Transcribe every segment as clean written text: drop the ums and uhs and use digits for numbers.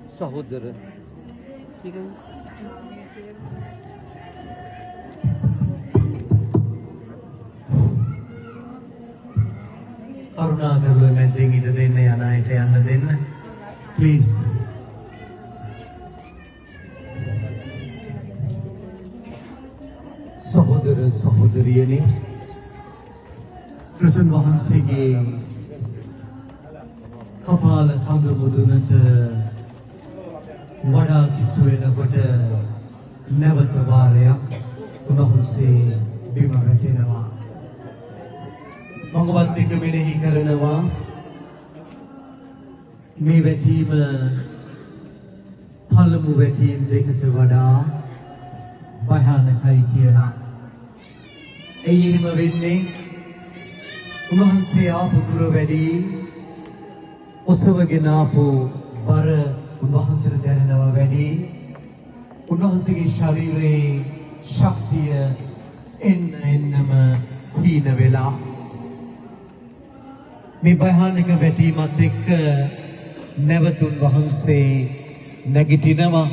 සහෝදර කරුණාකරලා මැද්දෙන් ඉඳ දෙන්න යන අයට යන්න දෙන්න ප්ලීස්. සහෝදර සහෝදරියනි, ක්‍රිස්තුන් වහන්සේගේ කපාල කඳ මුදුනට වඩා කිට්ටු වෙනකොට නැවත වාරයක් උන්වහන්සේ බිම වැටෙනවා. මඟවත් එක මෙනෙහි කරනවා මේ වැටීම පළමු වැටීම් දෙකට වඩා භයානකයි කියලා. එයි එහෙම වෙන්නේ උන්වහන්සේ ආපු දුර වැඩි, ඔසවගෙන ආපු බර උන්වහන්සේට දැනෙනවා වැඩි, උන්වහන්සේගේ ශරීරයේ ශක්තිය එන්නම හීන වෙලා මේ භයානක වැටීමත් එක්ක නැවතුන් වහන්සේ නැගිටිනවා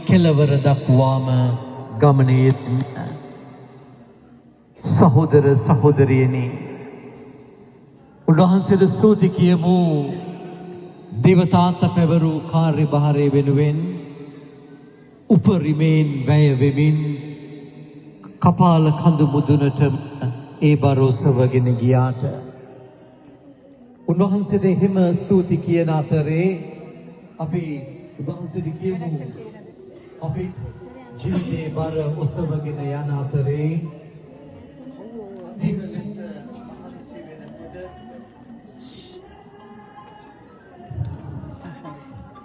කෙළවර දක්වාම ගමනේ. සහෝදර සහෝදරියනි, උන්වහන්සේට ස්තුති කියමු දේවතාන්ත පැවරු කාර්යභාරය වෙනුවෙන් උපරිමයෙන් වැය වෙමින් කපාල කඳු මුදුනට ඒ බරෝසවගෙන ගියාට උන්වහන්සේට එහෙම ස්තුති කියන අතරේ අපි උන්වහන්සේට කියමු අපි ජීවිතේ බර ඔසවගෙන යන අතරේ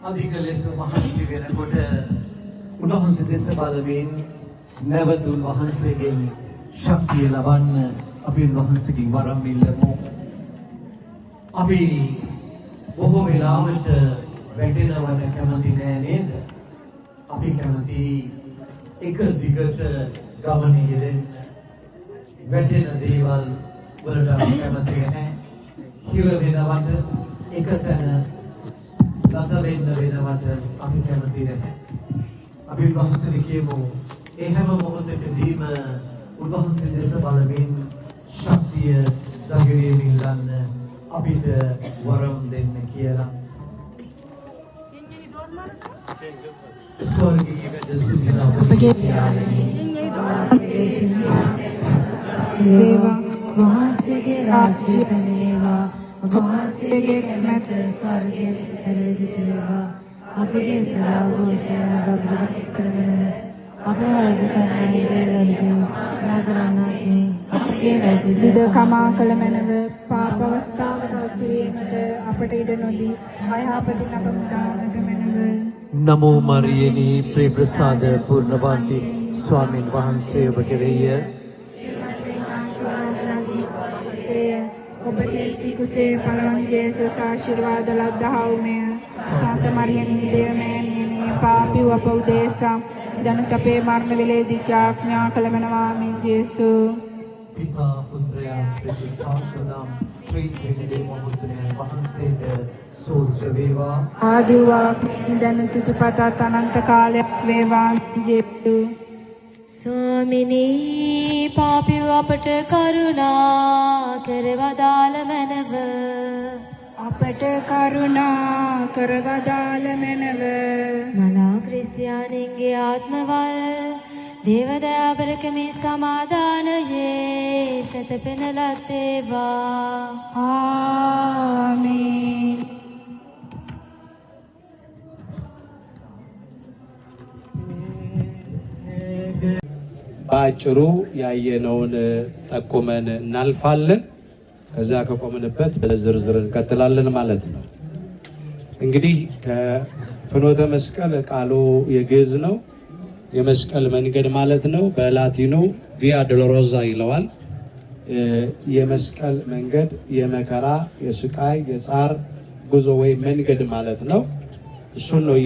අධික ලෙස මහන්සි වෙනකොට උන්වහන්සේ දෙස බලමින් නැවත උන්වහන්සේගෙන් ශක්තිය ලබන්න අපි උන්වහන්සේගෙන් වරම් ඉල්ලමු. අපි බොහෝ වෙලාවට වැටෙනවද කැමති නෑ නේද? අපි කැමති එක දිගට ගමනේ යෙදෙන්න. වැටෙන දේවල් වලට අපි කැමති නෑ. හිර වෙනවට එක තැන ගත වෙන්න වෙනවට අපි කැමති නැහැ. අපි උන්වහන්සේට කියමු ඒ හැම මොහොතකදීම උන්වහන්සේ දෙස බලමින් ශක්තිය දගිරීමින් ගන්න අපිට වරම් දෙන්න කියලා. ස්වර්ගීය දේවා වහන්සේගේ රාජ්‍ය වේවා, වහන්සේගේ කැමැත්ත ස්වර්ගයේ පෙරදිට වේවා. අපගේ දාවෝෂය බබලක් කරගෙන අප වර්ධ කරන්නේ රාජරණාගේ අපගේ වැරදි කමා කළ මැනව පාප අවස්ථාවට අසුවීමට අපට ඉඩ නොදී අයහපතින් අප මුදාගත මැනව. නමෝ මරියනි ප්‍රේ ප්‍රසාද පූර්ණවන්ති ස්වාමීන් වහන්සේ ඔබ කෙරෙහිය. ඔබගේ සිකුසේ පළවන් ජේසුස් ආශිර්වාද ලද්දහවුමය. සාන්ත මරියනි දේවමෑණියනි පාපී අප උදෙසා දැනට අපේ මරණ වේලේදී යාඥා කළ මනවාමින් ජේසු. පිතා පුත්‍රයා ස්පිරිතු සාන්තනම් ත්‍රිත්වයේ මහත්මය වහන්සේට සෝස්ත්‍ර වේවා. ආදිවා දැනට අනන්ත කාලයක් වේවා ජේසු. ස්වාමිනී පාපී අපට කරුණා කරවදාළ මැනව. අපට කරුණා කරවදාළ මැනව. මනා ක්‍රිස්තියානින්ගේ ආත්මවල දේවදයාබලකමේ සමාදානයේ සැතපෙනලත් ඒවා. ආමීන්. በአጭሩ ያየነውን ጠቁመን እናልፋለን። ከዛ ከቆምንበት በዝርዝር እንቀጥላለን ማለት ነው። እንግዲህ ከፍኖተ መስቀል ቃሉ የግዕዝ ነው። የመስቀል መንገድ ማለት ነው። በላቲኑ ቪያ ዶሎሮዛ ይለዋል። የመስቀል መንገድ የመከራ፣ የስቃይ፣ የጻር ጉዞ ወይም መንገድ ማለት ነው። እሱን ነው